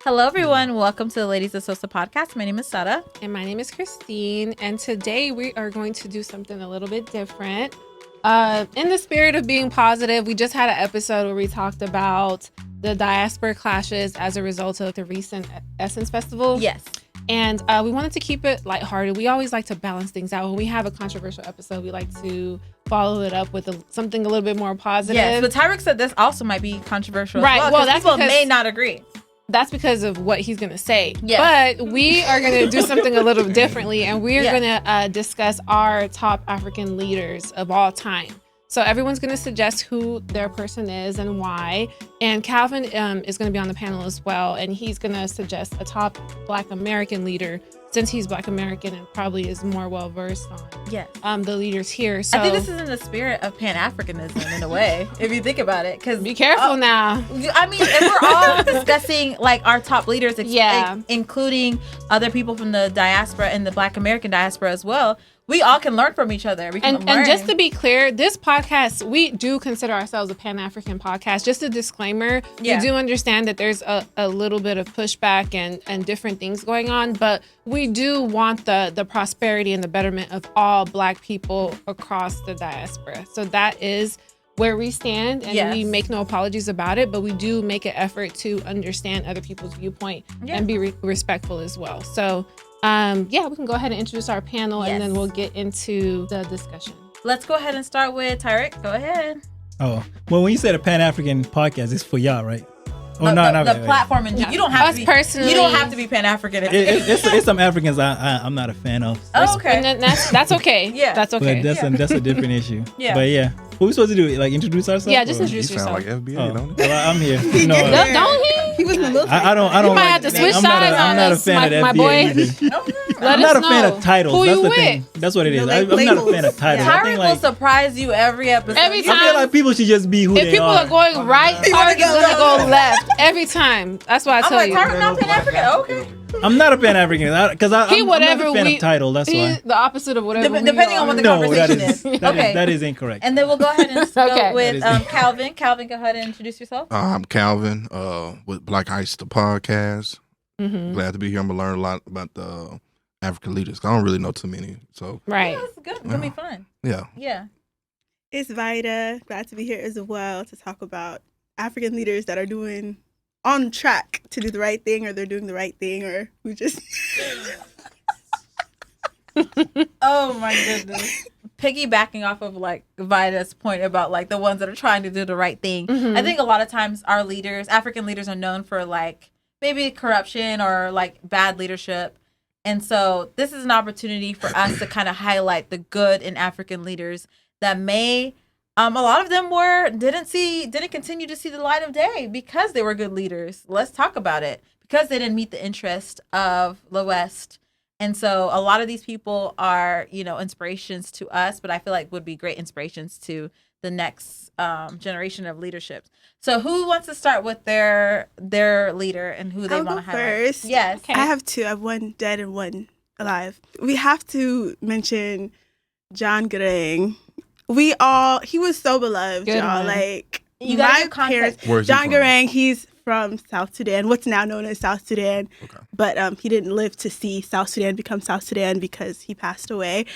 Hello, everyone. Welcome to the Ladies of SOSA podcast. My name is Sara. And my name is Christine. And today we are going to do something a little bit different. In the spirit of being positive, we just had an episode where we talked about the diaspora clashes as a result of the recent Essence Festival. Yes. And we wanted to keep it lighthearted. We always like to balance things out. When we have a controversial episode, we like to follow it up with something a little bit more positive. Yes, but Tyreek said this also might be controversial right. as well, that's people may not agree. That's because of what he's going to say. Yes. But we are going to do something a little differently, and we're going to discuss our top African leaders of all time. So everyone's going to suggest who their person is and why. And Calvin is going to be on the panel as well, and he's going to suggest a top Black American leader, since he's Black American and probably is more well-versed on the leaders here. So I think this is in the spirit of Pan-Africanism in a way, if you think about it. Because be careful now. I mean, if we're all discussing like our top leaders, including other people from the diaspora and the Black American diaspora as well, we all can learn from each other. And just to be clear, this podcast, we do consider ourselves a Pan-African podcast. Just a disclaimer, we do understand that there's a little bit of pushback and different things going on, but we do want the prosperity and the betterment of all Black people across the diaspora. So that is where we stand, and we make no apologies about it, but we do make an effort to understand other people's viewpoint and be respectful as well. So we can go ahead and introduce our panel, and then we'll get into the discussion. Let's go ahead and start with Tyreek. Go ahead. Oh, well, when you said a Pan-African podcast, it's for y'all, right? Oh, the platform in general. You don't have to be personally. You don't have to be Pan-African. It's some Africans I'm not a fan of. Oh, okay. And that's okay. That's okay. But that's a different issue. Yeah. But yeah. What are we supposed to do? Like introduce ourselves? Yeah, just introduce You yourself. sound like FBA, don't you? Well, I'm here. Don't he? He was in the military. I don't. You might have to switch sides I'm on not a us, fan of my FBA boy. either. Let I'm us not a fan know. of titles. Who That's you the with? thing. That's what it is. Like I'm not a fan of titles. I Tyreek think will surprise you every episode. Every I feel time. like people should just be who they are. If people are going right, Tyreek is going to go left every time. That's what I I'm tell like, you. Tyreek not Pan-African. Okay. I'm not a Pan-African because I'm not a fan we- of title. That's why. He's the opposite of whatever. Depending on what the conversation is. Okay. That is incorrect. And then we'll go ahead and go Okay. with Calvin. Calvin, go ahead and introduce yourself. I'm Calvin with Black Ice, the podcast. Mm-hmm. Glad to be here. I'm going to learn a lot about the African leaders. I don't really know too many. So, Right. Yeah, it's good. It's going to be fun. yeah. Yeah. It's Vida. Glad to be here as well to talk about African leaders that are doing on track to do the right thing, or they're doing the right thing, or we just Oh my goodness. Piggybacking off of like Vida's point about like the ones that are trying to do the right thing. Mm-hmm. I think a lot of times our leaders, African leaders, are known for like maybe corruption or like bad leadership. And so this is an opportunity for us to kind of highlight the good in African leaders that may a lot of them didn't continue to see the light of day because they were good leaders. Let's talk about it. Because they didn't meet the interest of the West. And so a lot of these people are, inspirations to us, but I feel like would be great inspirations to the next generation of leadership. So who wants to start with their leader and who they I'll want to go highlight? first. Yes. Okay. I have two. I have one dead and one alive. We have to mention John Garang. He was so beloved, Good y'all. one. Like You gotta my give context. parents, Where's he John from? Garang, he's from South Sudan, what's now known as South Sudan. Okay. But he didn't live to see South Sudan become South Sudan because he passed away.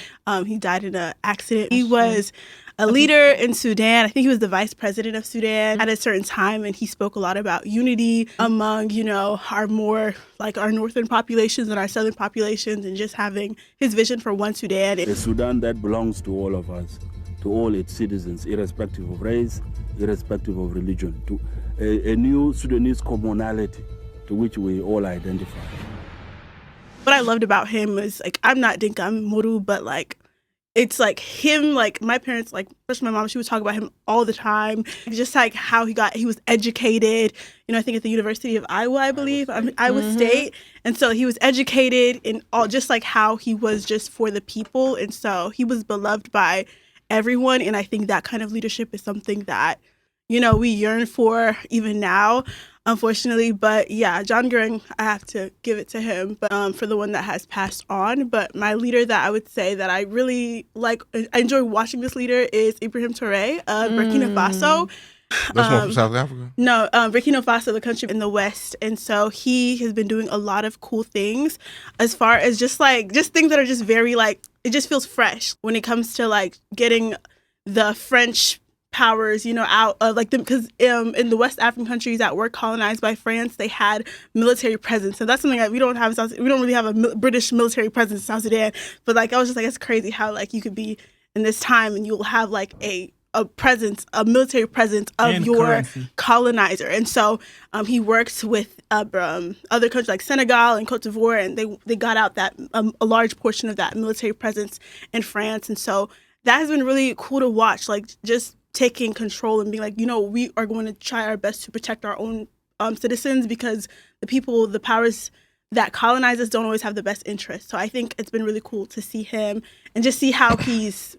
He died in an accident. He was a leader in Sudan. I think he was the vice president of Sudan at a certain time, and he spoke a lot about unity among, our more like our northern populations and our southern populations, and just having his vision for one Sudan. A Sudan that belongs to all of us, to all its citizens, irrespective of race, irrespective of religion, to a new Sudanese commonality to which we all identify. What I loved about him was, like, I'm not Dinka, I'm Muru, but, like, it's, like, him, like, my parents, like, especially my mom, she would talk about him all the time. Just, like, how he was educated, I think at the University of Iowa, I believe, Iowa State. And so he was educated in all, just, like, how he was just for the people. And so he was beloved by everyone. And I think that kind of leadership is something that, we yearn for even now. Unfortunately, but yeah, John Garang, I have to give it to him, but for the one that has passed on. But my leader that I would say that I really like, I enjoy watching this leader is Ibrahim Traoré of Burkina Faso. That's one from South Africa? No, Burkina Faso, the country in the West. And so he has been doing a lot of cool things as far as just things that are just very like, it just feels fresh when it comes to like getting the French powers, out of like them, because in the West African countries that were colonized by France, they had military presence, and that's something that we don't have. We don't really have a British military presence in South Sudan. But like I was just like, it's crazy how like you could be in this time and you'll have like a military presence of and your currency. Colonizer. And so he works with other countries like Senegal and Cote d'Ivoire, and they got out that a large portion of that military presence in France. And so that has been really cool to watch, like just taking control and being like, we are going to try our best to protect our own citizens, because the powers that colonize us don't always have the best interest. So I think it's been really cool to see him and just see how he's,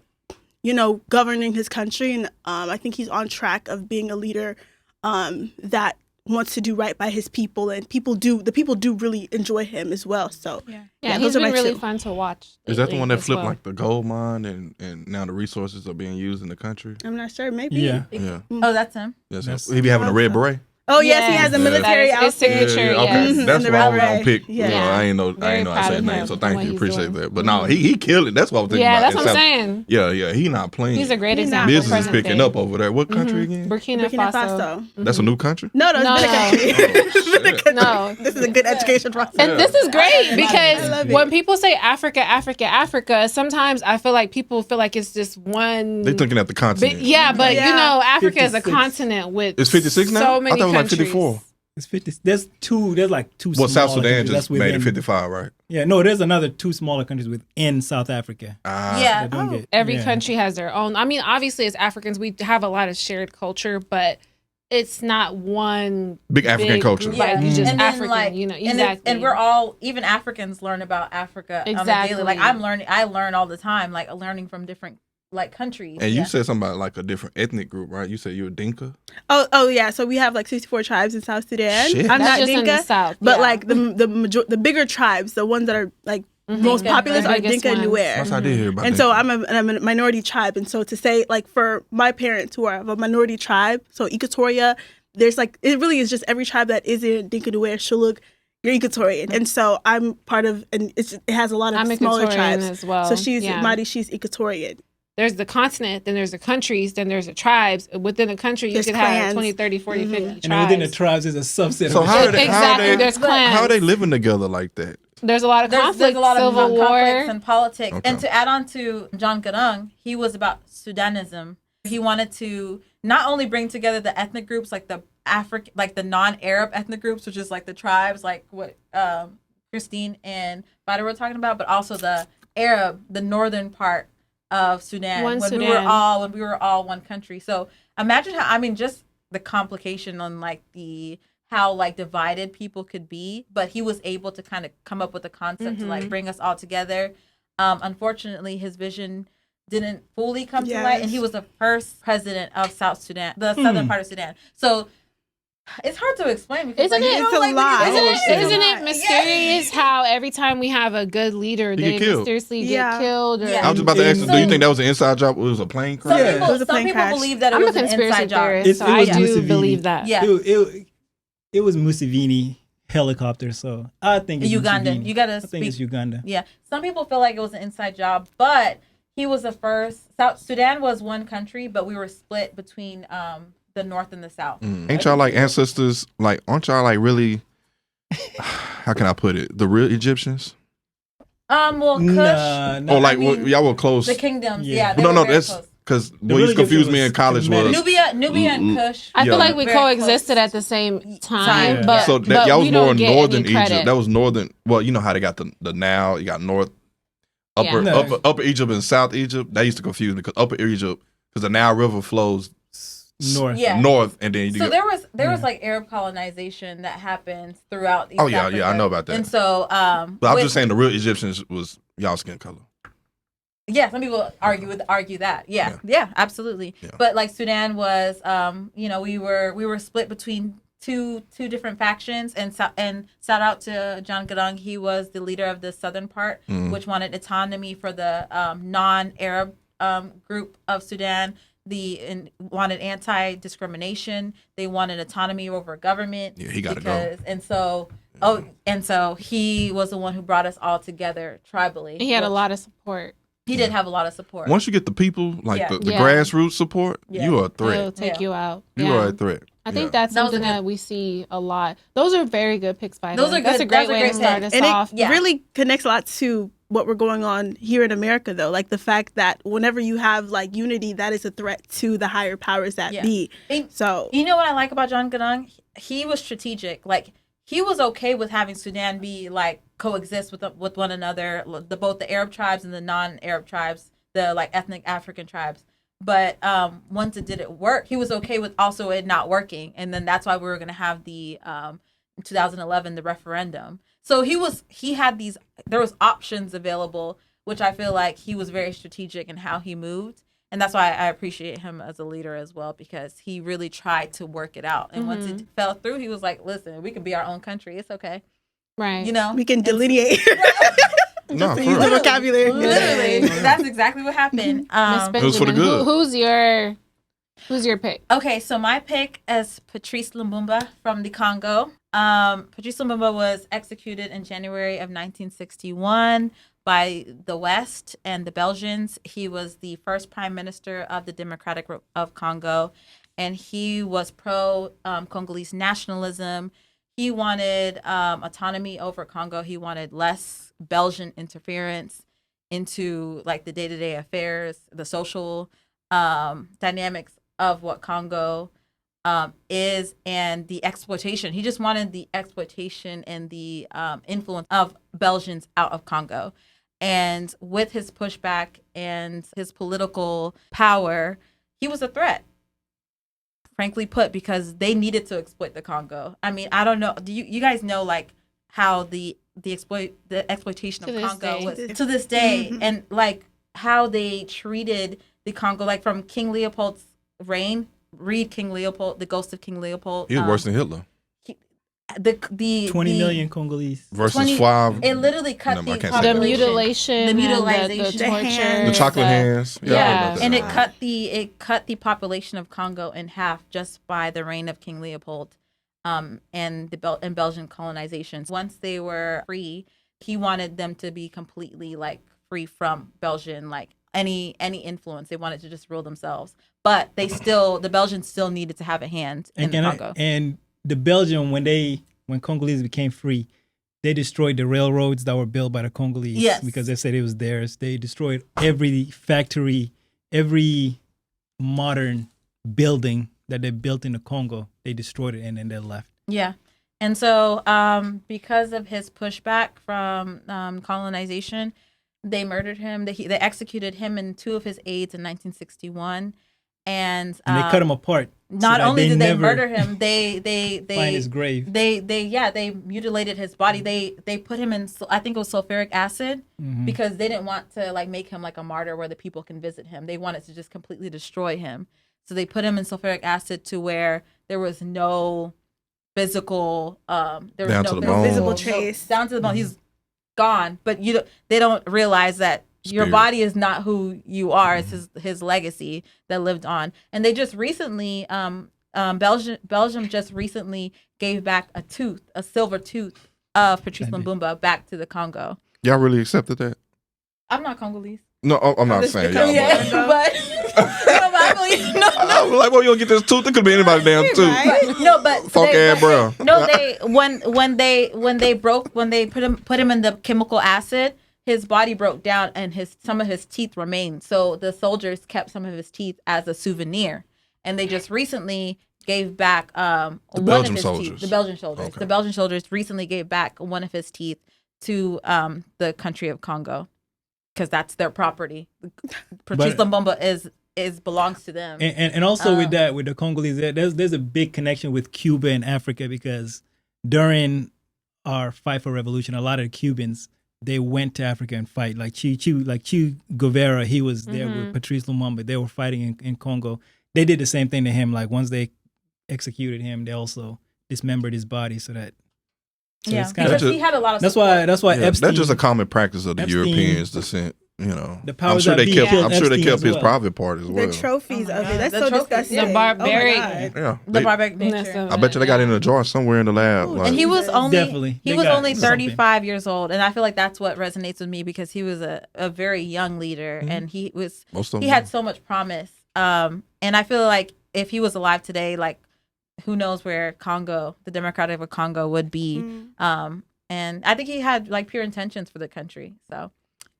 governing his country. And I think he's on track of being a leader that wants to do right by his people, and the people do really enjoy him as well. So yeah, he's been really fun to watch. Is that the one that flipped like the gold mine and now the resources are being used in the country? I'm not sure. Maybe. Yeah. Oh, that's him. Yes, he be having a red beret. Oh yes, he has a military outfit. His signature. Okay, Yes. that's what I was gonna pick. Yeah. I ain't know I said his name, so thank you, appreciate that. But no, he killed it. That's what I was thinking about. Yeah, that's what I'm saying. Yeah, he not playing. He's a great example. Business is picking up over there. What country again? Burkina Faso. That's a new country? No, it's been a country. No. This is a good education process. And this is great because when people say Africa, sometimes I feel like people feel like it's just one. They're looking at the continent. But Africa 56. is a continent with it's 56 now? so many I thought it was like countries. 54. It's 50. There's like two. Well, South smaller Sudan countries. just made it 55, right? Yeah, no, there's another two smaller countries within South Africa. Yeah. Every country has their own. I mean, obviously, as Africans, we have a lot of shared culture, but it's not one big African culture. Like you just and African, then, exactly. And we're all, even Africans learn about Africa on a daily. Like I learn all the time, like learning from different like countries. And you said something about like a different ethnic group, right? You said you're a Dinka. Oh yeah. So we have like 64 tribes in South Sudan. Shit. I'm That's not just in Dinka, the South, but like the bigger tribes, the ones that are like most populous are Dinka and Nuer. Yes, I did hear about and that. so I'm a minority tribe, and so to say like for my parents who are of a minority tribe, so Equatoria, there's like it really is just every tribe that isn't Dinka, Nuer, Shuluk, you're Equatorian. And so I'm part of, and it has a lot of smaller tribes as well. So she's Madi, she's Equatorian. There's the continent, then there's the countries, then there's the tribes. Within the country, you could have 20, 30, 40, 50 tribes. And within the tribes, there's a subset so of there's clans. How are they living together like that? There's a lot of conflict, there's a lot of civil war. conflicts and politics. Okay. And to add on to John Garang, he was about Sudanism. He wanted to not only bring together the ethnic groups, like the the non-Arab ethnic groups, which is like the tribes, like what Christine and Bada were talking about, but also the Arab, the northern part of Sudan. When we were all one country. So imagine just the complication on like how like divided people could be, but he was able to kind of come up with a concept to like bring us all together. Unfortunately, his vision didn't fully come to light, and he was the first president of South Sudan, the southern part of Sudan. So it's hard to explain because Isn't it lot. mysterious how every time we have a good leader, they mysteriously get killed? Or, I was about to ask you, do you think that was an inside job or it was a plane crash? Some people believe that it was an inside job. So I do believe that. Yeah. It was Museveni helicopter, so I think it's Ugandan. Museveni. You gotta I think it's Uganda. Yeah. Some people feel like it was an inside job, but he was the first. South Sudan was one country, but we were split between the north and the south. Ain't y'all like ancestors? Like, aren't y'all like really? How can I put it? The real Egyptians? Well, Kush. Y'all were close. The kingdoms, That's because what used to confuse me in college was Nubia and Kush. I feel like we coexisted at the same time, but so that y'all was more northern Egypt. That was northern. Well, you know how they got the Nile. You got north, upper Egypt and South Egypt. That used to confuse me because upper Egypt, because the Nile River flows north, and then there was like Arab colonization that happens throughout East Africa. I know about that. And so but I'm just saying the real Egyptians was y'all skin color. Yeah, some people argue that. Yeah, absolutely. Yeah. But like Sudan was we were split between two different factions, and shout out to John Garang. He was the leader of the southern part, which wanted autonomy for the non-Arab group of Sudan. wanted anti-discrimination. They wanted autonomy over government. Yeah, he got to go. And so he was the one who brought us all together tribally. He had a lot of support. He did have a lot of support. Once you get the people, like the grassroots support, you are a threat. It'll take you out. You are a threat. I think that's something that we see a lot. Those are very good picks by them. That's a great way to start us off. It really connects a lot to what we're going on here in America, though. Like the fact that whenever you have like unity, that is a threat to the higher powers that be. So you know what I like about John Garang? He was strategic. Like he was okay with having Sudan be like coexist with one another, both the Arab tribes and the non-Arab tribes, the like ethnic African tribes. But once it didn't work, he was okay with also it not working, and then that's why we were going to have the 2011 the referendum. So he had there was options available, which I feel like he was very strategic in how he moved, and that's why I appreciate him as a leader as well, because he really tried to work it out. And once it fell through, he was like, "Listen, we can be our own country. It's okay." Right. You know, we can delineate. No, use the vocabulary. Literally, that's exactly what happened. It was for the good. Who's your pick? Okay, so my pick is Patrice Lumumba from the Congo. Patrice Lumumba was executed in January of 1961 by the West and the Belgians. He was the first prime minister of the Democratic of Congo, and he was pro-Congolese nationalism. He wanted autonomy over Congo. He wanted less Belgian interference into like the day-to-day affairs, the social dynamics of what Congo is, and the exploitation. He just wanted the exploitation and the influence of Belgians out of Congo. And with his pushback and his political power, he was a threat, frankly put, because they needed to exploit the Congo. I mean, I don't know. Do you guys know like how the exploitation of Congo was to this day, and like how they treated the Congo, like from King Leopold's reign. Read King Leopold, the ghost of King Leopold. He was worse than Hitler. The 20 million Congolese versus 5. It literally cut the mutilation, the torture, the chocolate hands. And it cut the population of Congo in half just by the reign of King Leopold, and Belgian colonization. Once they were free, he wanted them to be completely like free from Belgian like any influence. They wanted to just rule themselves, but the Belgians still needed to have a hand in Congo. And the Belgian, when Congolese became free, they destroyed the railroads that were built by the Congolese because they said it was theirs. They destroyed every factory, every modern building that they built in the Congo. They destroyed it and then they left. Yeah. And so because of his pushback from colonization, they murdered him. They executed him and 2 of his aides in 1961. And they cut him apart. Not only did they murder him, they find his grave. They mutilated his body. They put him in, I think it was sulfuric acid, because they didn't want to like make him like a martyr where the people can visit him. They wanted to just completely destroy him. So they put him in sulfuric acid to where there was no physical visible trace down to the bone. He's gone, but they don't realize that your body is not who you are. It's his legacy that lived on. And they just recently, Belgium just recently gave back a silver tooth of Patrice Lumumba back to the Congo. Y'all really accepted that? I'm not Congolese. No, I'm not saying y'all. But I'm like, well, you don't get this tooth. It could be anybody damn tooth. Right? No, but funk ass bro. No, when they put him in the chemical acid, his body broke down and some of his teeth remained. So the soldiers kept some of his teeth as a souvenir. And they just recently gave back one of his teeth. The Belgian soldiers. Okay. The Belgian soldiers recently gave back one of his teeth to the country of Congo, because that's their property. Patrice Lumumba belongs to them. And also with the Congolese, there's a big connection with Cuba and Africa, because during our fight for revolution, a lot of the Cubans, they went to Africa and fight. Like Che Guevara, he was there with Patrice Lumumba. They were fighting in Congo. They did the same thing to him. Like once they executed him, they also dismembered his body so that. So because he had a lot of support. That's why Epstein. That's just a common practice of the Europeans descent. you know, The I'm powers sure that they be kept. killed I'm sure they Epstein kept as his well. private part as well. The trophies of it. That's The so trophies. disgusting. The barbaric. Oh my God. Yeah, The barbaric That's nature. I bet you they got it in a jar somewhere in the lab. Ooh, Like, And he was Jesus. only Definitely. he They was got only something. 35 years old, and I feel like that's what resonates with me because he was a very young leader, Mm-hmm. and most of he them. had so much promise. And I feel like if he was alive today, like who knows where Congo, the Democratic of Congo, would be. And I think he had like pure intentions for the country. So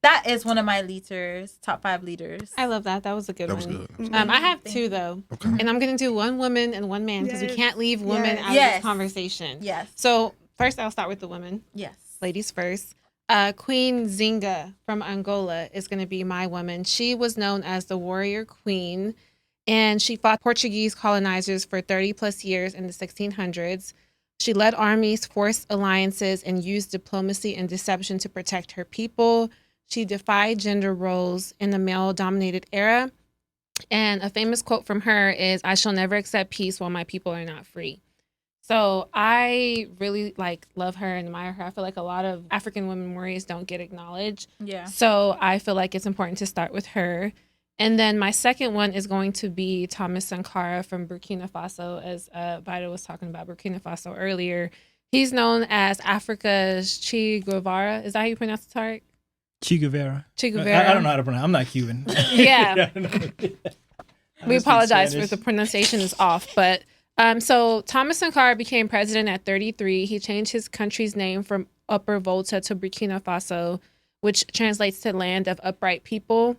that is one of my leaders, top 5 leaders. I love that. That was a good That one. was good. I have 2 though, Okay. and I'm gonna do one woman and one man because we Yes. can't leave women out of Yes. this conversation. Yes. So first, I'll start with the women. Yes. Ladies first. Queen Nzinga from Angola is going to be my woman. She was known as the warrior queen, and she fought Portuguese colonizers for 30 plus years in the 1600s. She led armies, forced alliances, and used diplomacy and deception to protect her people. She defied gender roles in the male-dominated era. And a famous quote from her is, "I shall never accept peace while my people are not free." So I really love her and admire her. I feel like a lot of African women warriors don't get acknowledged. Yeah. So I feel like it's important to start with her. And then my second one is going to be Thomas Sankara from Burkina Faso, as Vida was talking about Burkina Faso earlier. He's known as Africa's Che Guevara. Is that how you pronounce it, Tarek? Che Guevara. Che Guevara. I don't know how to pronounce. I'm not Cuban. Yeah. I We speak apologize Spanish. if the pronunciation is off, but so Thomas Sankara became president at 33. He changed his country's name from Upper Volta to Burkina Faso, which translates to land of upright people.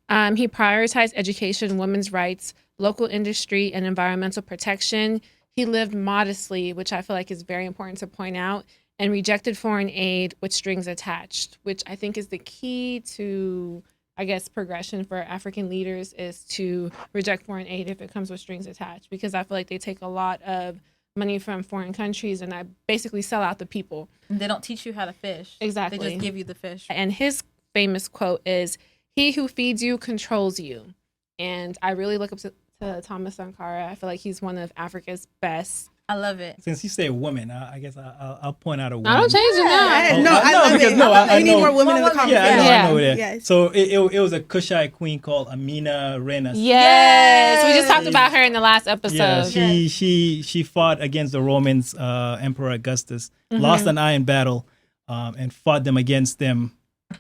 He prioritized education, women's rights, local industry, and environmental protection. He lived modestly, which I feel like is very important to point out, and rejected foreign aid with strings attached, which I think is the key to, I guess, progression for African leaders is to reject foreign aid if it comes with strings attached, because I feel like they take a lot of money from foreign countries and I basically sell out the people. And they don't teach you how to fish. Exactly. They just give you the fish. And his famous quote is, "He who feeds you controls you." And I really look up to Thomas Sankara. I feel like he's one of Africa's best. I love it. Since you say woman, I guess I'll point out a woman. I don't change it now. I Oh, love because it. I We need know- more women in the Yeah, conversation. I know that. Yes. So it was a Kushite queen called Amanirenas. Yes. We just talked about her in the last episode. Yeah, she fought against the Romans, Emperor Augustus, lost an iron battle, and fought them against them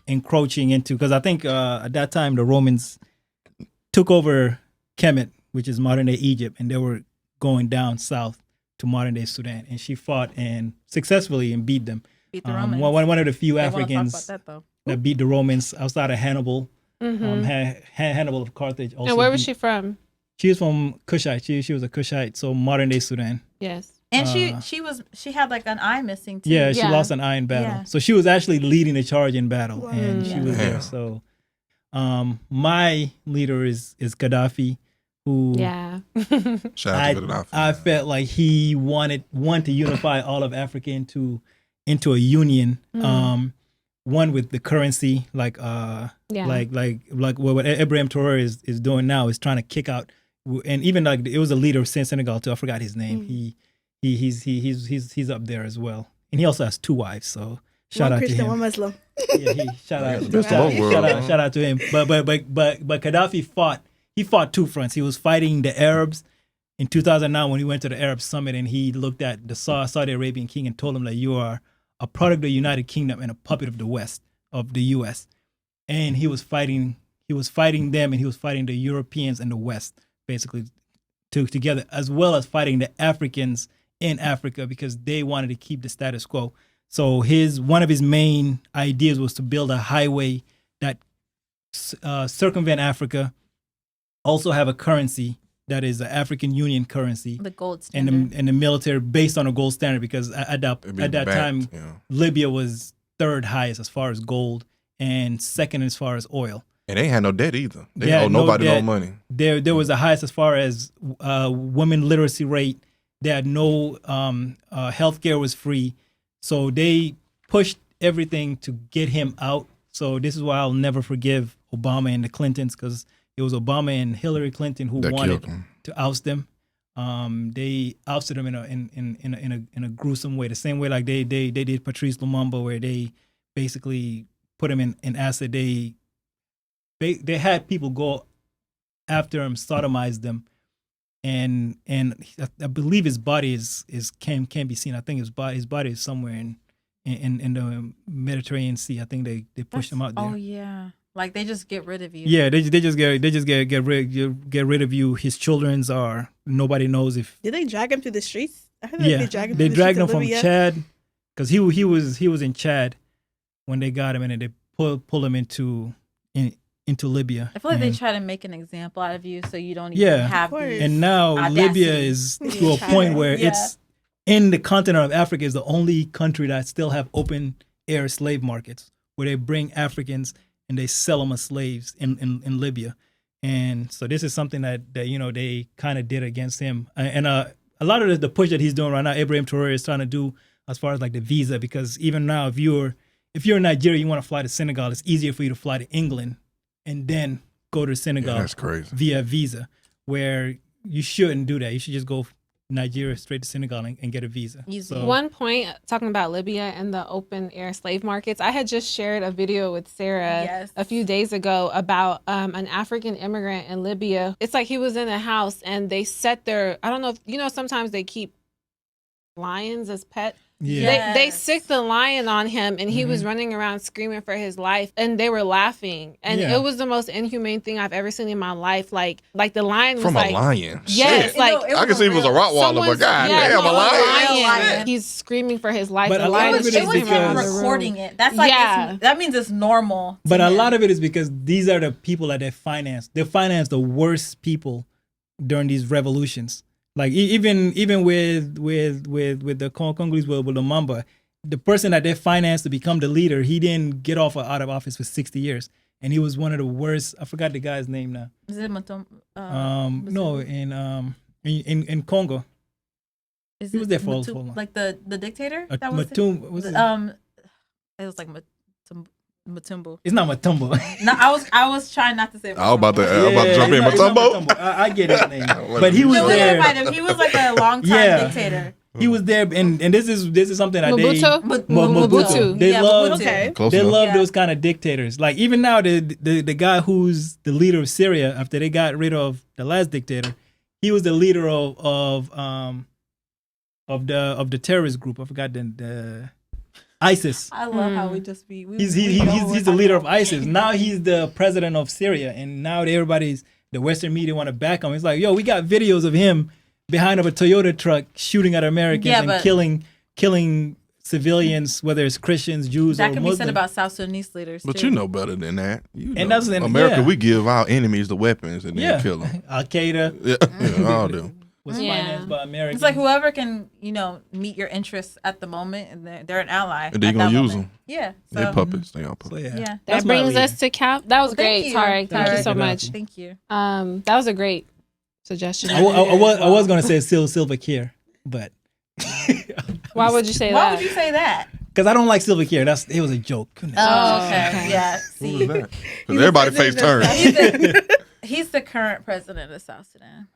encroaching into, because I think at that time the Romans took over Kemet, which is modern day Egypt, and they were going down south to modern day Sudan, and she fought and successfully and beat them. Beat the Romans. One of the few They wanna talk Africans about that, though. that beat the Romans outside of Hannibal. Hannibal of Carthage also. And where was beat- she from? She was from Kushite. She was a Kushite, so modern day Sudan. Yes. And she had like an eye missing too. Yeah, she Yeah. lost an eye in battle. Yeah. So she was actually leading the charge in battle, and she was Yeah. there. So my leader is Gaddafi, who Yeah. Shout out to Gaddafi. I felt like he wanted to unify all of Africa into a union. One with the currency, like what Ibrahim Traoré is doing now, is trying to kick out, and even like it was a leader of Senegal too. I forgot his name. He's up there as well, and he also has 2 wives. So shout One out Christian, to him. one Muslim. Yeah, shout out to him. But Gaddafi fought 2 fronts. He was fighting the Arabs in 2009 when he went to the Arab Summit, and he looked at the Saudi Arabian king and told him that you are a product of the United Kingdom and a puppet of the West, of the U.S. And he was fighting them, and he was fighting the Europeans and the West basically together, as well as fighting the Africans in Africa because they wanted to keep the status quo. So one of his main ideas was to build a highway that circumvent Africa, also have a currency that is an African Union currency, The gold standard. and the military based on a gold standard, because at that time Libya was 3rd highest as far as gold and 2nd as far as oil. And they ain't had no debt either. They Yeah, owe nobody debt. no money. There was the highest as far as women literacy rate. They had no healthcare was free, so they pushed everything to get him out. So this is why I'll never forgive Obama and the Clintons, because it was Obama and Hillary Clinton who That wanted killed him. to oust them. They ousted him in a gruesome way, the same way like they did Patrice Lumumba, where they basically put him in acid. They they had people go after him, sodomize them, and I believe his body can't be seen. I think his body is somewhere in the Mediterranean Sea. I think they pushed him out there. Oh yeah, like they just get rid of you. Yeah, they just get rid of you. His children's are nobody knows if. Did they drag him through the streets? I heard Yeah, they dragged him. they through the dragged him streets of from Libya. Chad, because he was in Chad when they got him, and then they pull him into Libya. I feel like they And- try to make an example out of you, so you don't even have Of course. these. And now audacity. Libya is to a point where Yeah. it's in the continent of Africa is the only country that still have open air slave markets where they bring Africans and they sell them as slaves in Libya. And so this is something that they kind of did against him. And a lot of the push that he's doing right now, Ibrahim Traoré is trying to do as far as like the visa, because even now if you're in Nigeria, you want to fly to Senegal, it's easier for you to fly to England and then go to Senegal that's crazy. via visa, where you shouldn't do that. You should just go Nigeria straight to Senegal and get a visa. Easy. So, One point talking about Libya and the open air slave markets. I had just shared a video with Sarah Yes. a few days ago about an African immigrant in Libya. It's like he was in a house and they set I don't know if sometimes they keep lions as pets. yeah. They sicked the lion on him and he was running around screaming for his life and they were laughing. And Yeah. it was the most inhumane thing I've ever seen in my life. Like the lion was From like, a lion. yes, Shit. like It I can see it was a Rottweiler, but God damn, a lion. Shit. He's screaming for his life. But The a lot lion of is it is It was chasing him him around because- the room. recording it. That's like Yeah. that means it's normal. But a lot of it is because these are the people that they finance. They finance the worst people during these revolutions. Like even with the Congolese with Lumumba, the person that they financed to become the leader, he didn't get out of office for 60 years, and he was one of the worst. I forgot the guy's name now. Is it Matum? No, in Congo, Is he was it there for Matum- long. like the dictator. That was Matum, what's his- it was like Matumbo. it's not Matumbo. No, I was trying not to say. I was about to jump in. it's not Matumbo? I get his name, but he was No, we there. didn't find him. He was like a long time Yeah. dictator. He was there, and this is something that Mobutu? Mobutu. They love Okay. Close they enough. love Yeah. those kind of dictators. Like even now, the guy who's the leader of Syria after they got rid of the last dictator, he was the leader of the terrorist group. I forgot the ISIS. I love how we just be. He's the leader of ISIS. Now he's the president of Syria, and now the Western media want to back him. It's like, yo, we got videos of him behind of a Toyota truck shooting at Americans Yeah, and but- killing civilians, whether it's Christians, Jews, That or can be Muslims. said about South Sudanese leaders. But too. you know better than that. You And know. that's- and- America, yeah. we give our enemies the weapons and then Yeah, kill them. Al Qaeda Yeah, all them. was Yeah. financed by Americans. It's like whoever can, meet your interests at the moment, and they're an ally. And they at gonna that use moment. Yeah. They So, puppets. They all So, puppets. yeah. Yeah. That's That my brings leader. us to Cap. That was Well, thank great, you. Tarek. Thank you Tarek so Gaddafi. much. Thank you. That was a great suggestion. I was gonna say Silva Kier, but Why would you say Why that? would you say that? because I don't like Silva Kier. It was a joke. Oh, okay. okay. Yeah. Who See, was that? 'Cause everybody face turned. he's the current president of South Sudan.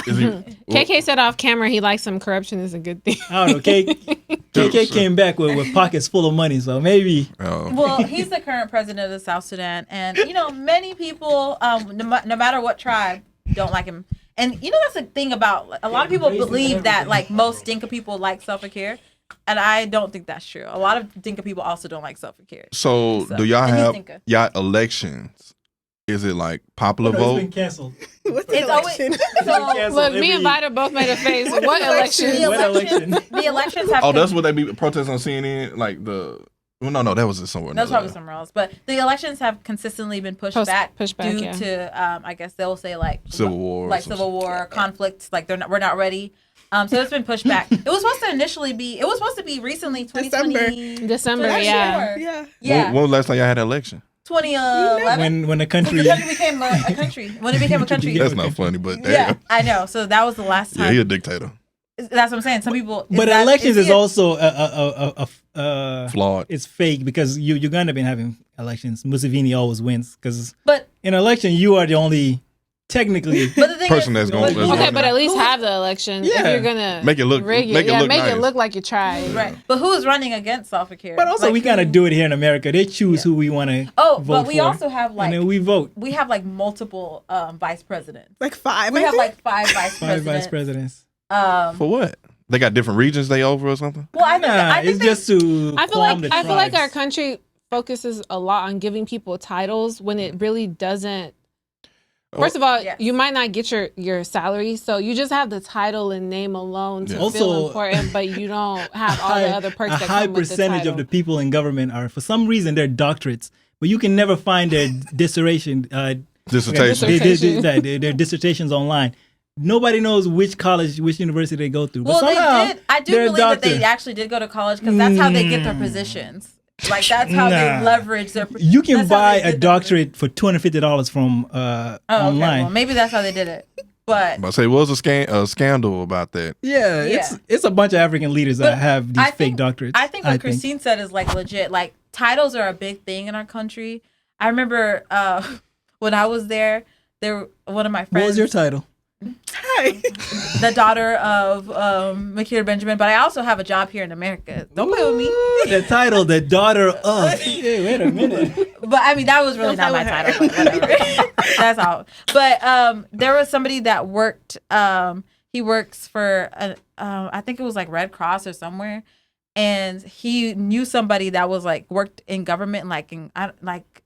Is he, KK said off camera he likes some corruption is a good thing. I don't know. KK came back with pockets full of money, so maybe. Well, he's the current president of South Sudan, and many people, no matter what tribe, don't like him. And that's the thing about a lot of people believe that like most Dinka people like Salva Kiir, and I don't think that's true. A lot of Dinka people also don't like Salva Kiir. So, do y'all and he's have Dinka. y'all elections? Is it like popular It's vote? been canceled. What's the It's always election? so. Look, me and Vida both made a face. What election? The elections have. Oh, that's what they be protesting on CNN. Like no, that was just somewhere. That's another. probably somewhere else. But the elections have consistently been pushed back pushed back, due yeah. to, I guess they'll say like Civil war or like some civil war, conflict. Like we're not ready. So it's been pushed back. It was supposed to be recently 2020. December, Last yeah. year. Yeah. Yeah. When was the last time y'all had an election? 2011. When the country. The country became a country. When it became a country. That's not funny, but damn. Yeah, I know. So that was the last Yeah, time. he a dictator. That's what I'm saying. Some people. But elections is also Flawed. it's fake because Uganda been having elections. Museveni always wins because But in an election you are the only technically. the person that's going. Okay, but at least have the election. Yeah. If you're gonna make it look rig it. Make it look make nice. it look like you tried. Right. But who's running against Salva-Kiir? But also, we gotta do it here in America. They choose who we want to. Oh, vote but we for, also have like and then we vote. We have like multiple vice presidents. Like 5. We I have think? like 5 vice Five presidents. vice presidents. For what? They got different regions they over or something? Well, I think It's just to. I feel calm like the I feel like our tribes. country focuses a lot on giving people titles when it really doesn't. First of all, Yes. you might not get your salary, so you just have the title and name alone to Yeah. feel Also, important, but you don't have all the other perks a that high come with the percentage title. of the people in government are, for some reason, they're doctorates, but you can never find their dissertation. Dissertation. Their dissertations online. Nobody knows which college, which university they go through. But well, somehow, they did. I do they're a believe that they doctor. actually did go to college because that's how they get their positions. Like that's how Nah. they leverage their. You can that's how buy they a get their doctorate for $250 from Oh, online. okay. Well, maybe that's how they did it. But But I say, what was a scandal about that? Yeah, Yeah. it's a bunch of African leaders that But have these I fake think- doctorates. I think what Christine said is like legit. Like titles are a big thing in our country. I remember when I was there, one of my friends. What was your title? Hi. The daughter of Makir Benjamin, but I also have a job here in America. Don't play with me. The title, the daughter of. Hey, wait a minute. But I mean, that was really not my title. But whatever. That's all. But there was somebody that worked. He works for I think it was like Red Cross or somewhere, and he knew somebody that was like worked in government, like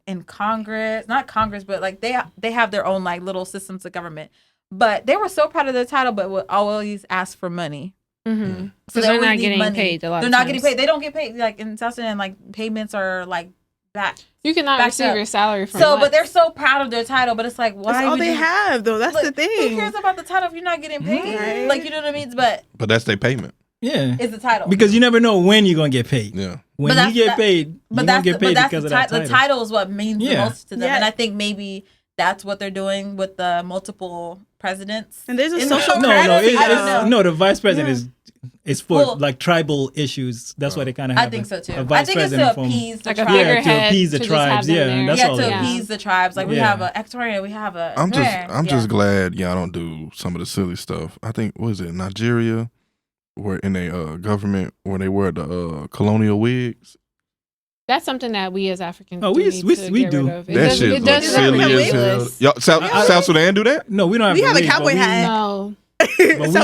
in Congress, not Congress, but like they have their own like little systems of government. But they were so proud of their title, but would always ask for money. Mm-hmm. So So they're always not need getting money. paid a lot. They're of not times. getting paid. They don't get paid. Like in South Sudan, like payments are like that. You cannot backed receive up. your salary from. So, months. but they're so proud of their title. But it's like, why? That's all would they you- have, though. That's Look, the thing. Who cares about the title if you're not getting paid? Right. Like, you know what I mean? But But that's their payment. Yeah. it's the title. Because you never know when you're going to get paid. Yeah. When But you that's- get paid, you're But going that's to get paid that's because the, of that title. the title is what means Yeah. the most to them. Yeah. And I think maybe that's what they're doing with the multiple presidents. And there's a In the social show. No, credit. I don't know. no, the vice president is for Well, like tribal issues. That's why they kind of have I think so too. a vice I think it's president to from appease the Like a tribes. yeah, to figurehead appease the to just have tribes. them Yeah, there. that's Yeah, all. to it is. appease the tribes. Like we Yeah. have a Victoria, we have a. I'm Yeah. just glad y'all don't do some of the silly stuff. I think what is it, Nigeria, where in a government where they wear the colonial wigs. That's something that we as Africans Oh, do we need to do. get rid of. It That doesn't- shit it looks doesn't silly have as hell. ridiculous. Y'all, South Sudan do that? No, we don't have. We have a the wigs, but cowboy hat. No.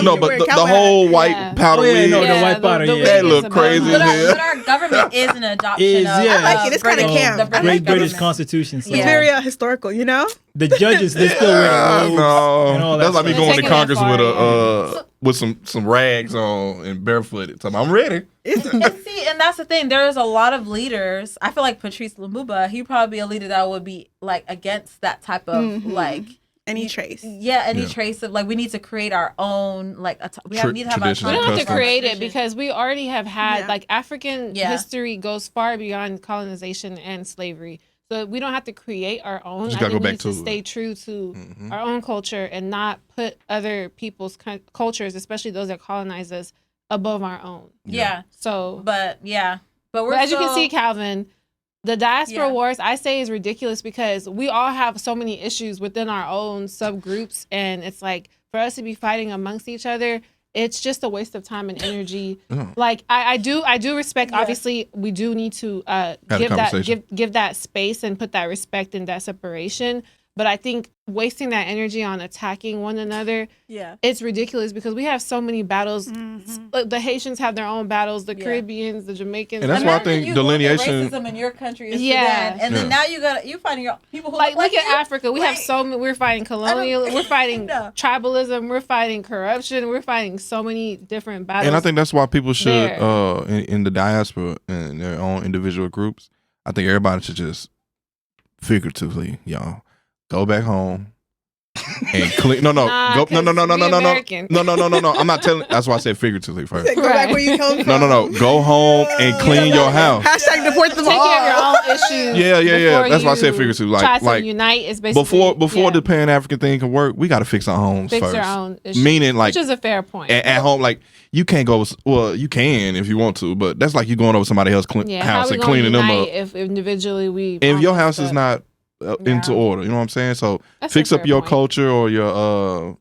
No, but the whole white Yeah. powder Oh, yeah, wig. no, the white powder, yeah. wig That is look about- crazy But as hell. our government is an adoption Is, of. yeah. I like it. It's kinda British- camp. the I like Great British government. Constitution. So It's Yeah. very historical, you know? the judges, they still wear robes and all No, that that's like me stuff. going to Taking that Congress far, with yeah. with some rags on and barefooted. So I'm ready. And see, and that's the thing. There's a lot of leaders. I feel like Patrice Lumumba. He'd probably be a leader that would be like against that type of like Any trace. any Yeah. trace of like we need to create our own like we have, need to have our Traditions We and don't have to customs. create it because we already have had Yeah. like African Yeah. history goes far beyond colonization and slavery. So we don't have to create our own. Just I gotta think go we back need to to it. stay true to Mhm. our own culture and not put other people's cultures, especially those that colonize us, above our own. yeah. So, But we're but as you can so- see, Calvin, the diaspora Yeah. wars I say is ridiculous because we all have so many issues within our own subgroups, and it's like for us to be fighting amongst each other, it's just a waste of time and energy. Yeah. Like I do respect. Obviously, we do need to a give that conversation. give that space and put that respect and that separation. But I think wasting that energy on attacking one another, Yeah. it's ridiculous because we have so many battles. The Haitians have their own battles, the Yeah. Caribbeans, the Jamaicans. And that's why I Imagine think you moving delineation- racism in your country is Yeah. Sudan, and then Yeah. now you finding your people who like look look at you. Africa. We have Like, so many. We're fighting colonial. We're fighting No. tribalism. We're fighting corruption. We're fighting so many different battles. And I think that's why people should, there. in the diaspora and their own individual groups, I think everybody should just figuratively, y'all, go back home and clean. No, Nah, go, no. we American. No. I'm not telling. That's why I said figuratively first. Go back where you come from. No. Go home and clean your house. Hashtag deport them Take all. care of your own issues. Yeah. before That's why I said you figuratively. try to Like unite is basically before yeah, the Pan African thing can work, we got to fix our homes fix first. your own issues. Meaning, like which is a fair point. at home, like you can't go. Well, you can if you want to, but that's like you going over somebody else's yeah, house how we and gonna cleaning them unite up. if individually we If your all house messed is up? not into Yeah. order, you know what I'm saying? So That's fix a up fair your point. culture or your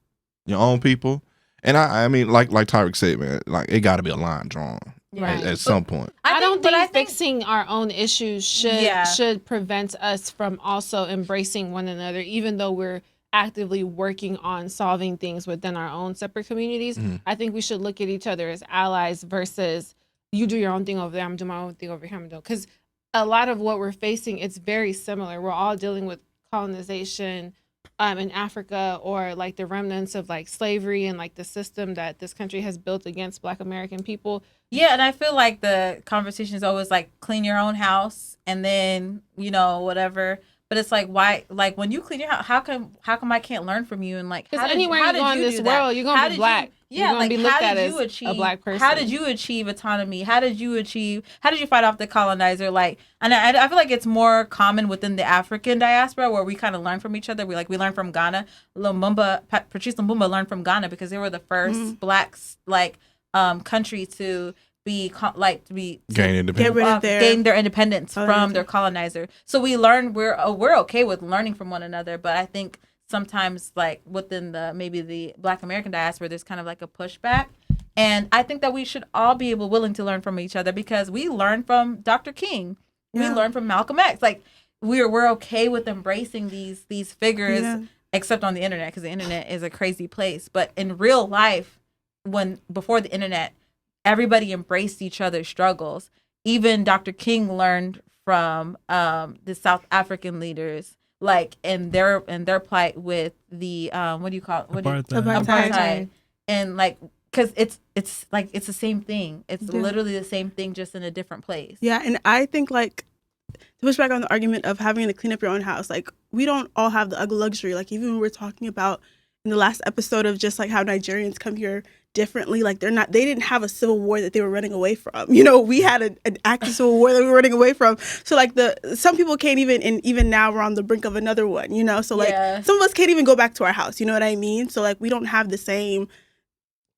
your own people. And I mean, like Tyreek said, man, like it got to be a line drawn at some point. I don't think fixing our own issues should prevent us from also embracing one another, even though we're actively working on solving things within our own separate communities. I think we should look at each other as allies versus you do your own thing over there, I'm doing my own thing over here. Because a lot of what we're facing, it's very similar. We're all dealing with colonization in Africa, or like the remnants of like slavery and like the system that this country has built against Black American people. Yeah, and I feel like the conversation is always like clean your own house and then, you know, whatever. But it's like, why? Like when you clean your house, how come I can't learn from you? And like, because anywhere you go in this world, you're gonna be Black. You're gonna be looked at as a Black person. How did you achieve autonomy? How did you fight off the colonizer? Like, and I feel like it's more common within the African diaspora where we kind of learn from each other. We learn from Ghana. Patrice Lumumba learned from Ghana because they were the first Blacks country to gain their independence from their colonizer. So we learn we're okay with learning from one another, but I think sometimes like within the Black American diaspora there's kind of like a pushback, and I think that we should all be willing to learn from each other because we learn from Dr. King, we learn from Malcolm X. Like we're okay with embracing these figures, except on the internet because the internet is a crazy place. But in real life, before the internet, everybody embraced each other's struggles. Even Dr. King learned from the South African leaders, like in their plight with the apartheid, and like because it's like it's the same thing. It's literally the same thing, just in a different place. Yeah, and I think like to push back on the argument of having to clean up your own house, like we don't all have the luxury. Like even when we're talking about in the last episode of just like how Nigerians come here differently, like they didn't have a civil war that they were running away from. You know, we had an active civil war that we were running away from. So like some people can't even now we're on the brink of another one, you know? So like some of us can't even go back to our house, you know what I mean? So like we don't have the same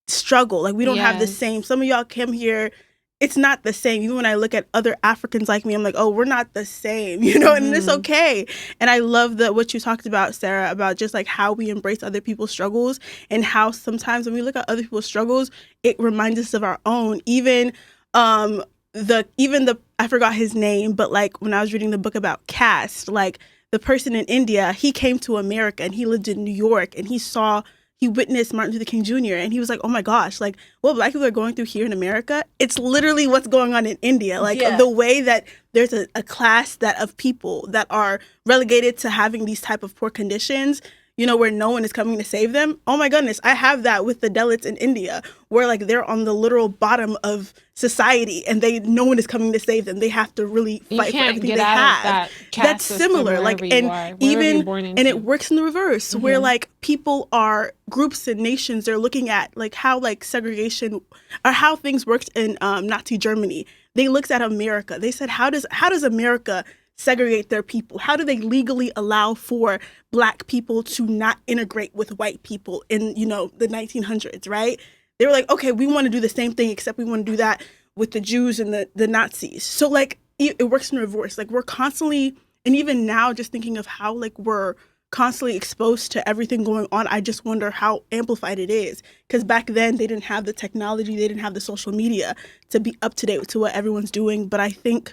struggle. Like we don't have the same, some of y'all came here, it's not the same. Even when I look at other Africans like me, I'm like, oh, we're not the same, you know, and it's okay. And I love what you talked about, Sarah, about just like how we embrace other people's struggles and how sometimes when we look at other people's struggles, it reminds us of our own. Even the I forgot his name, but like when I was reading the book about caste, like the person in India, he came to America and he lived in New York and he witnessed Martin Luther King Jr. and he was like, oh my gosh, like what Black people are going through here in America, it's literally what's going on in India. Like the way that there's a class of people that are relegated to having these type of poor conditions, you know, where no one is coming to save them. Oh my goodness, I have that with the Dalits in India, where like they're on the literal bottom of society and no one is coming to save them. They have to really fight for everything they have. That's similar. Like and it works in the reverse, where like people are groups and nations, they're looking at like how like segregation or how things worked in Nazi Germany. They looked at America. They said, how does America segregate their people? How do they legally allow for Black people to not integrate with white people in, you know, the 1900s, right? They were like, okay, we want to do the same thing, except we want to do that with the Jews and the Nazis. So like it works in reverse. Like we're constantly, and even now just thinking of how like we're constantly exposed to everything going on, I just wonder how amplified it is. Because back then they didn't have the technology, they didn't have the social media to be up to date to what everyone's doing. But I think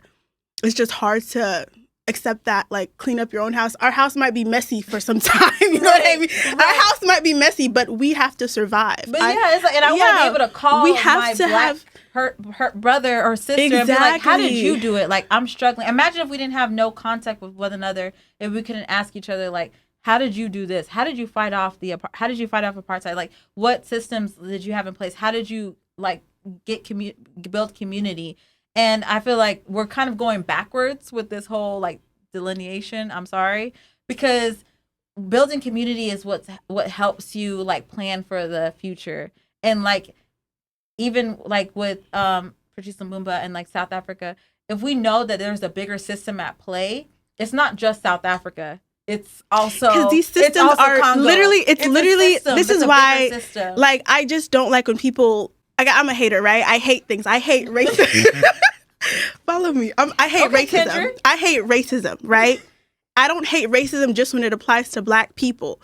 it's just hard to accept that, like, clean up your own house. Our house might be messy for some time, you know what I mean? Right. Our house might be messy, but we have to survive. But it's like, and I want to be able to call my Black her brother or sister and be like, how did you do it? Like, I'm struggling. Imagine if we didn't have no contact with one another, if we couldn't ask each other, like, how did you do this? How did you fight off apartheid? Like, what systems did you have in place? How did you, like, build community? And I feel like we're kind of going backwards with this whole like delineation. I'm sorry, because building community is what helps you like plan for the future. And like even like with Patrice Lumumba and like South Africa, if we know that there's a bigger system at play, it's not just South Africa. It's also because these systems are Congo. Literally. This is why, like, I just don't like when people. I'm a hater, right? I hate things. I hate racism. Follow me. I hate racism. Kendrick. I hate racism, right? I don't hate racism just when it applies to Black people.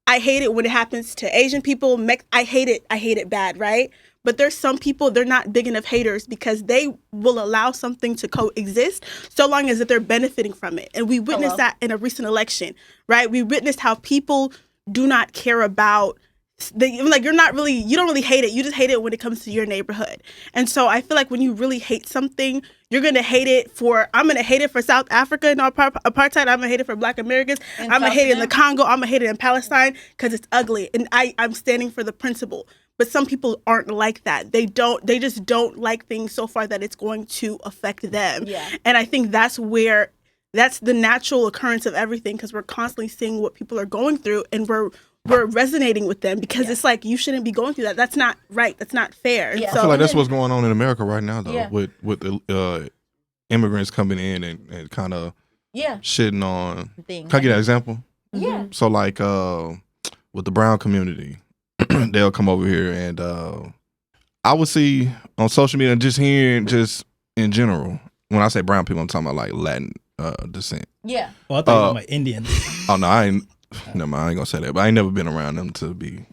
I hate it when it happens to Asian people. I hate it bad, right? But there's some people, they're not big enough haters because they will allow something to coexist so long as that they're benefiting from it. And we witnessed that in a recent election, right? We witnessed how people do not care about, you don't really hate it. You just hate it when it comes to your neighborhood. And so I feel like when you really hate something, you're going to hate it I'm going to hate it for South Africa and apartheid. I'm going to hate it for Black Americans. I'm going to hate it in the Congo. I'm going to hate it in Palestine because it's ugly. And I'm standing for the principle. But some people aren't like that. They just don't like things so far that it's going to affect them. Yeah. And I think that's the natural occurrence of everything, because we're constantly seeing what people are going through and we're resonating with them because it's like, you shouldn't be going through that. That's not right. That's not fair. Yeah. So, I feel like that's what's going on in America right now, though, with the immigrants coming in and kind of shitting on. Can I get an example? Yeah. So like with the brown community, they'll come over here and I would see on social media, just hearing just in general, when I say brown people, I'm talking about like Latin descent. Yeah. Well, I thought you were talking about Indians. Oh no, I ain't gonna say that, but I ain't never been around them to be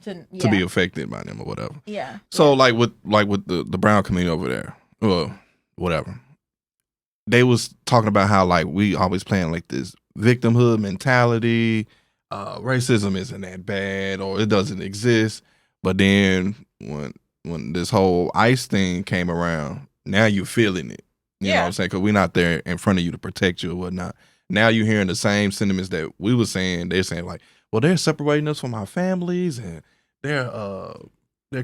affected by them or whatever. Yeah. So like with the brown community over there, or whatever, they was talking about how like we always playing like this victimhood mentality. Racism isn't that bad, or it doesn't exist. But then when this whole ICE thing came around, now you're feeling it. You know what I'm saying? Because we're not there in front of you to protect you or whatnot. Now you're hearing the same sentiments that we were saying. They're saying like, well, they're separating us from our families, and they're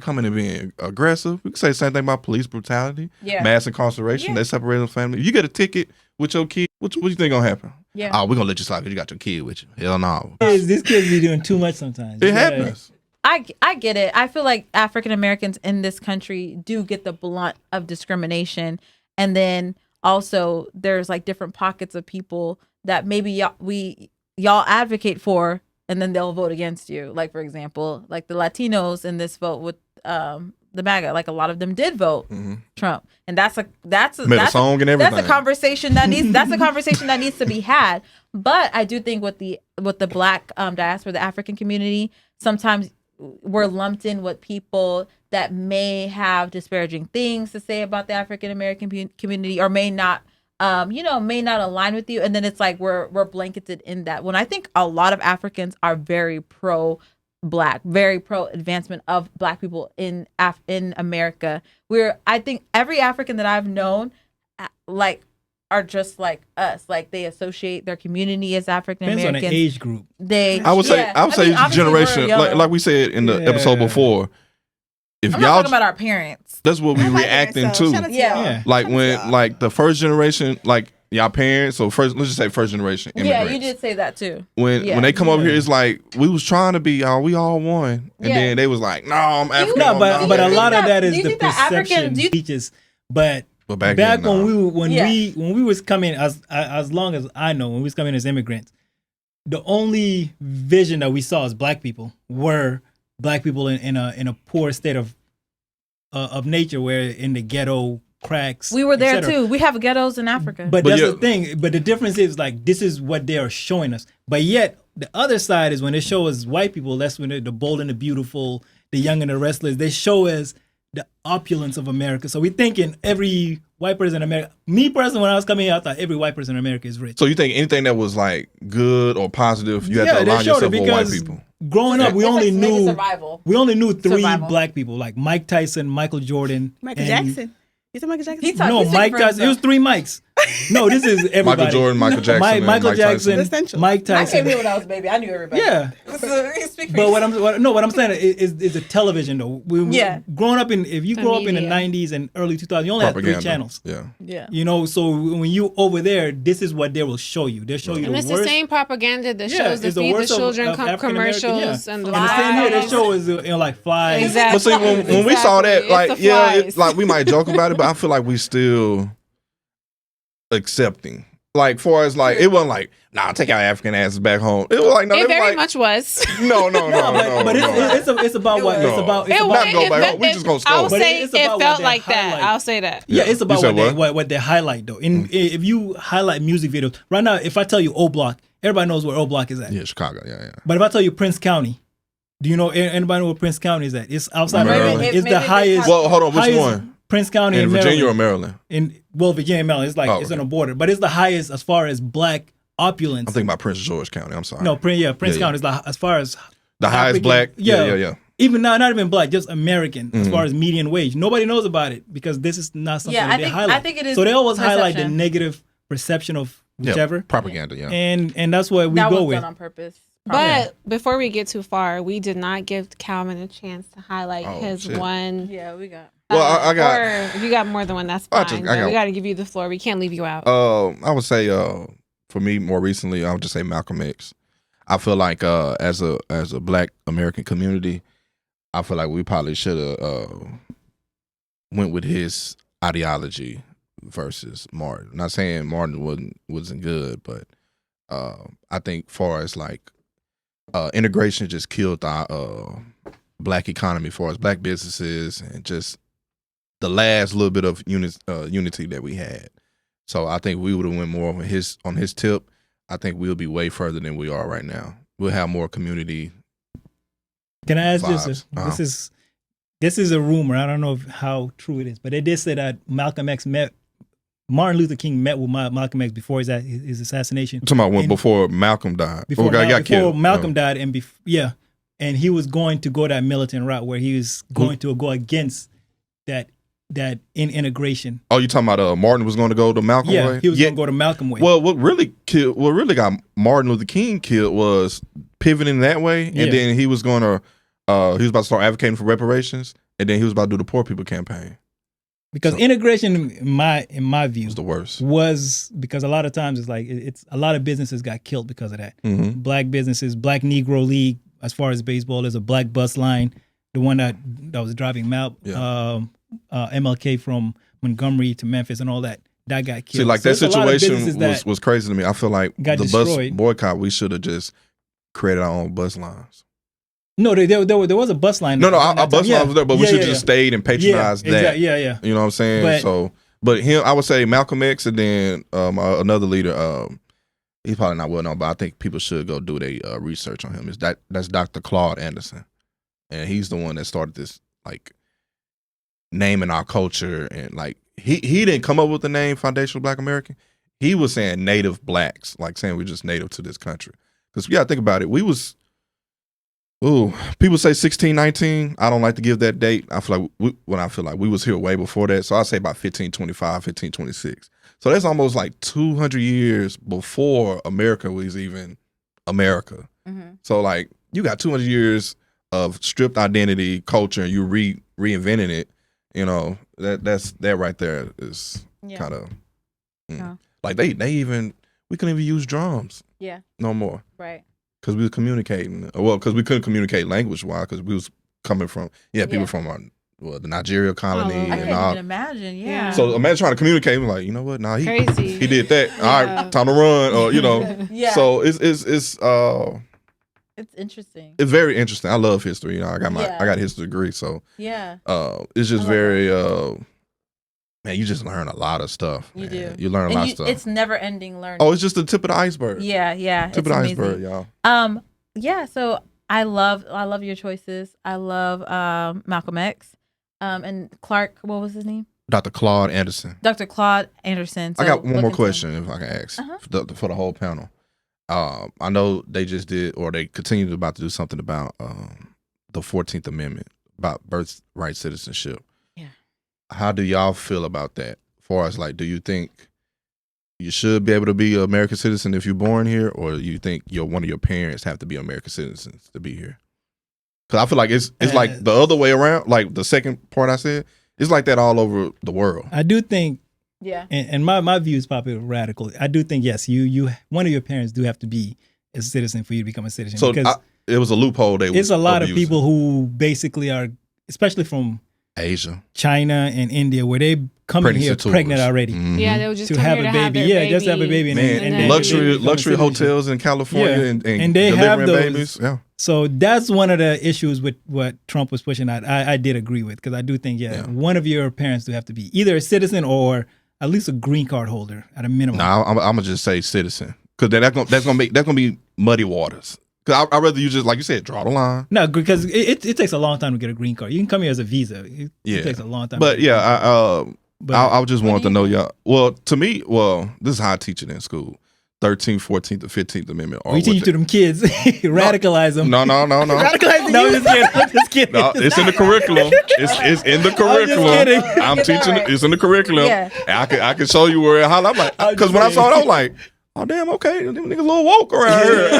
coming and being aggressive. We can say the same thing about police brutality, mass incarceration. They separate us from family. You get a ticket with your kid, what you think gonna happen? Yeah. Oh, we're gonna let you slide because you got your kid with you. Hell no. These kids be doing too much sometimes. It happens. I get it. I feel like African Americans in this country do get the blunt of discrimination, and then also there's like different pockets of people that maybe y'all advocate for, and then they'll vote against you. Like, for example, like the Latinos in this vote with the MAGA, like a lot of them did vote Trump, and that's a conversation that needs to be had. But I do think with the Black diaspora, the African community, sometimes we're lumped in with people that may have disparaging things to say about the African American community, or may not align with you, and then it's like we're blanketed in that. When I think a lot of Africans are very pro Black, very pro advancement of Black people in America. I think every African that I've known, like, are just like us. Like, they associate their community as African American. Depends on the age group. I would say generation, like we said in the episode before. If I'm y'all not talking about our parents. That's what we reacting to. Yeah. Like when like the first generation, like y'all parents, so let's just say first generation immigrants. Yeah, you did say that too. When they come over here, it's like we was trying to be y'all, we all one, and then they was like, no, I'm African. No, but a lot of that is the perception teaches. But back when we was coming, as long as I know, when we was coming as immigrants, the only vision that we saw as Black people were Black people in a poor state of nature, where in the ghetto, cracks. We were there too. We have ghettos in Africa. But that's the thing. But the difference is, like, this is what they are showing us. But yet the other side is when they show us white people, that's when the bold and the beautiful, the young and the restless, they show us the opulence of America. So we thinking every white person in America. Me personally, when I was coming here, I thought every white person in America is rich. So you think anything that was like good or positive, you had to align yourself with white people? Growing up, we only knew three Black people, like Mike Tyson, Michael Jordan, Michael Jackson. You said Michael Jackson? No, Mike Tyson. It was three Mikes. No, this is everybody. Michael Jordan, Michael Jackson, Michael Jackson, Mike Tyson. I came here when I was a baby. I knew everybody. Yeah. But what I'm saying is a television though. Growing up if you grow up in the 90s and early 2000s, you only had 3 channels. Yeah. You know, so when you over there, this is what they will show you. They'll show you the worst. And it's the same propaganda that shows the Feed the Children commercials and the flies. The same here, they show is like flies. Exactly. But see, when we saw that, like, it's like we might joke about it, but I feel like we still accepting. Like, far as like, it wasn't like, nah, take our African asses back home. It was like, no, it very much was. No. But it's about what it's about. It's not go back home. We just gonna I'll score. say it felt like that. I'll say that. Yeah, it's about what they highlight though. If you highlight music videos right now, if I tell you O Block, everybody knows where O Block is at. Yeah, Chicago. Yeah. But if I tell you Prince County, Do you know anybody know where Prince County is at? It's outside of Maryland. Maryland. It's the highest. Well, hold on. Which highest one? Prince County In Virginia or Maryland? Virginia and Maryland. It's like it's on the border, but it's the highest as far as black opulence. I'm thinking about Prince George County. I'm sorry. No, Prince County is like, as far as the highest black. Yeah. Even not even black, just American as far as median wage. Nobody knows about it because this is not something that they highlight. I think it is. So they always highlight the negative perception of whichever propaganda. Yeah, and that's what we that go was with done on purpose. But before we get too far, we did not give Calvin a chance to highlight his one. Yeah, we got. Well, I got. Or if you got more than one, that's fine. We got to give you the floor. We can't leave you out. I would say, for me, more recently, I would just say Malcolm X. I feel like as a Black American community, I feel like we probably should have went with his ideology versus Martin. I'm not saying Martin wasn't good, but I think far as like integration just killed our Black economy, far as Black businesses and just the last little bit of unity that we had. So I think we would have went more on his tip. I think we'll be way further than we are right now. We'll have more community. Can I ask vibes. This is a rumor. I don't know how true it is, but they did say that Martin Luther King met with Malcolm X before his assassination. You're talking about before Malcolm died. Before killed. Malcolm died, and he was going to go that militant route where he was going to go against that integration. Oh, you talking about Martin was going to go the Malcolm way? Yeah, he was going to go the Malcolm way. Well, what really got Martin Luther King killed was pivoting that way, and then he was going to he was about to start advocating for reparations, and then he was about to do the poor people campaign. Because integration, in my view, was the worst. Was because a lot of times it's like it's a lot of businesses got killed because of that. Mm-hmm. Black businesses, Black Negro League, as far as baseball, there's a Black bus line, the one that was driving MLK from Montgomery to Memphis and all that got killed. See, like that situation was crazy to me. I feel like the destroyed. Bus boycott, we should have just created our own bus lines. No, there was a bus line. No, our bus line was there, but we should just stayed and patronized that. Exactly. Yeah. You know what I'm saying? But him, I would say Malcolm X, and then another leader. He's probably not well known, but I think people should go do their research on him. That's Dr. Claude Anderson, and he's the one that started this like naming our culture, and like he didn't come up with the name Foundational Black American. He was saying Native Blacks, like saying we're just native to this country. Because think about it, we was. Ooh, people say 1619. I don't like to give that date. I feel like we was here way before that. So I say about 1525, 1526. So that's almost like 200 years before America was even America. Mm-hmm. So like you got 200 years of stripped identity, culture, and you reinventing it. You know that right there is kind of like they even we couldn't even use drums. Yeah. No more. Right. Because we were communicating. Well, because we couldn't communicate language-wise, because we was coming from people from the Nigeria colony. I can't even imagine. Yeah. So imagine trying to communicate. We're like, you know what? Nah, he did that. All right, time to run. Or Yeah. So it's interesting. It's very interesting. I love history. You know, I got a history degree, so it's just very man, you just learn a lot of stuff. You do. You learn a lot of stuff. It's never ending learning. Oh, it's just the tip of the iceberg. Yeah. Tip of the iceberg, y'all. Yeah, so I love your choices. I love Malcolm X. And Clark, what was his name? Dr. Claude Anderson. Dr. Claude Anderson. So I got one more question if I can ask for the whole panel. I know they just did, or they continue about to do something about the 14th Amendment, about birthright citizenship. How do y'all feel about that? As far as like, do you think you should be able to be an American citizen if you're born here, or do you think one of your parents have to be American citizens to be here? Because I feel like it's like the other way around. Like the second part I said, it's like that all over the world. I do think, and my view is probably radical. I do think yes, you one of your parents do have to be a citizen for you to become a citizen. So it was a loophole. It's a lot of people who basically are, especially from Asia, China, and India, where they come in here pregnant already. Mm-hmm. Yeah, they would just to have a baby. Just have a baby. And luxury hotels in California and they have those babies. Yeah. So that's one of the issues with what Trump was pushing out. I did agree with, because I do think one of your parents do have to be either a citizen or at least a green card holder at a minimum. No, I'm gonna just say citizen, because that's gonna be muddy waters. Because I'd rather you just, like you said, draw the line. No, because it takes a long time to get a green card. You can come here as a visa. It takes a long time. But yeah, I just wanted to know y'all. Well, to me, this is how I teach it in school. 13th, 14th, and 15th Amendment. We teach to them kids. Radicalize them. No. Radicalize No, I'm just kidding. No, it's in the curriculum. It's in the curriculum. I'm teaching it. It's in the curriculum. Yeah. I can show you where it holler. I'm like, because when I saw it, I was like, oh, damn, okay. Them niggas a little woke around here.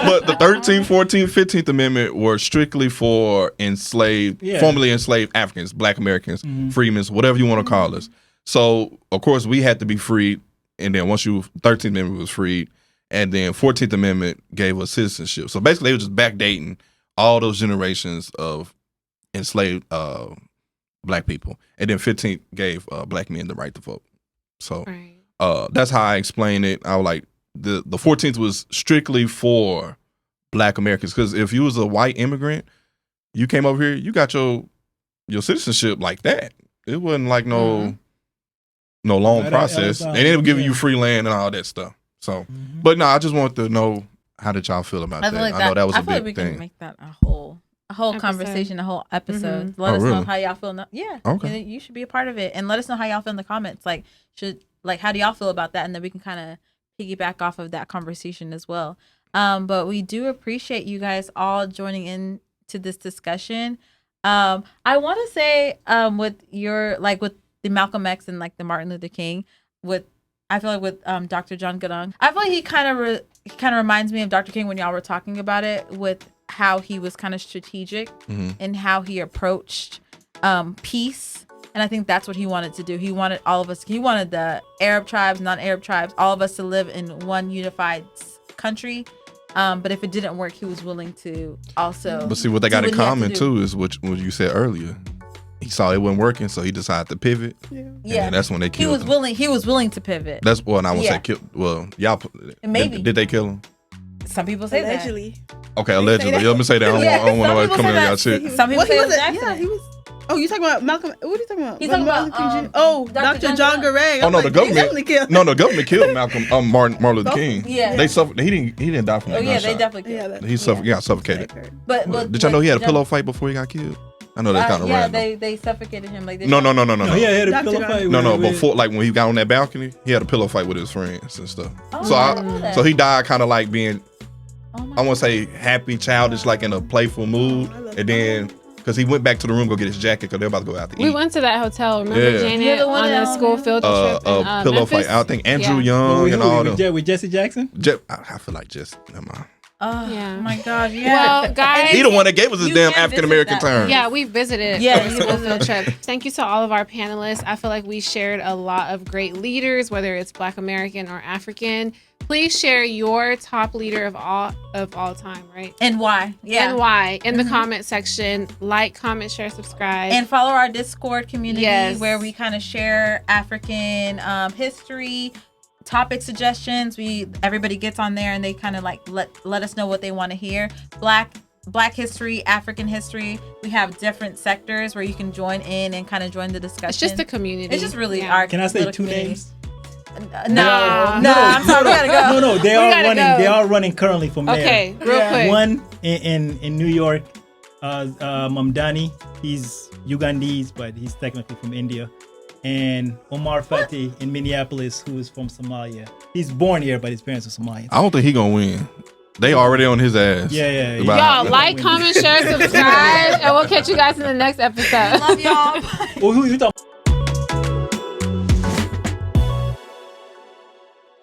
But the 13th, 14th, 15th Amendment were strictly for formerly enslaved Africans, Black Americans, freedmen, whatever you want to call us. So, of course, we had to be freed. And then 13th Amendment was freed. And then 14th Amendment gave us citizenship. So basically, they were just backdating all those generations of enslaved Black people. And then 15th gave Black men the right to vote. So that's how I explain it. I was like, the 14th was strictly for Black Americans. Because if you was a white immigrant, you came over here, you got your citizenship like that. It wasn't like no long process. And they were giving you free land and all that stuff. So, but no, I just wanted to know, how did y'all feel about that? I know that was a big thing. I feel like we can make that a whole conversation, a whole episode. Let us know how y'all feel. Yeah. Okay. You should be a part of it. And let us know how y'all feel in the comments. Like, how do y'all feel about that? And then we can kind of piggyback off of that conversation as well. But we do appreciate you guys all joining in to this discussion. I want to say, with the Malcolm X and like the Martin Luther King, I feel like with Dr. John Garang, I feel like he kind of reminds me of Dr. King when y'all were talking about it, with how he was kind of strategic and how he approached peace. And I think that's what he wanted to do. He wanted all of us. He wanted the Arab tribes, non-Arab tribes, all of us to live in one unified country. But if it didn't work, he was willing to also. But see, what they got in common too is what you said earlier. He saw it wasn't working, so he decided to pivot. Yeah, and that's when they killed him. He was willing to pivot. That's and I won't say kill. Well, y'all. Maybe did they kill him? Some people say allegedly. That. Okay, allegedly. Let me say that. I don't want nobody coming on y'all shit. Some people say that. Yeah, he was. Oh, you talking about Malcolm? What are you talking about? He's talking about Dr. John Garang. Oh no, the government. No, the government killed Malcolm. Martin Luther King. Yeah, they suffered. He didn't die from that. Oh yeah, they definitely killed him. He suffered. He got suffocated. But did y'all know he had a pillow fight before he got killed? I know that's kind of random. Yeah, they suffocated him. Like no. Yeah, he had a pillow fight. No, before, like when he got on that balcony, he had a pillow fight with his friends and stuff. So he died kind of like being, I want to say happy, childish, like in a playful mood, and then because he went back to the room go get his jacket because they're about to go out to eat. We went to that hotel. Remember Janet on a school field trip? Pillow fight. I think Andrew Young and all them. With Jesse Jackson. I feel like Jesse. Never mind. Oh my God! Yeah. Well, guys, he the one that gave us his damn African American term. Yeah, we visited. Yeah, school field trip. Thank you to all of our panelists. I feel like we shared a lot of great leaders, whether it's Black American or African. Please share your top leader of all time, right? And why? Yeah. And why in the comment section. Like, comment, share, subscribe, and follow our Discord community where we kind of share African history. Topic suggestions. Everybody gets on there and they kind of like let us know what they want to hear. Black history, African history. We have different sectors where you can join in and kind of join the discussion. It's just a community. It's just really our. Can I say two community. names? No, I'm sorry. We gotta go. No. They are running. Go. They are running currently for mayor. Okay, real quick. One in New York, Mamdani. He's Ugandese, but he's technically from India. And Omar Fatih in Minneapolis, who is from Somalia. He's born here, but his parents are Somalian. I don't think he gonna win. They already on his ass. Yeah. Y'all like, comment, share, subscribe, and we'll catch you guys in the next episode. Love y'all. Well, who you talking?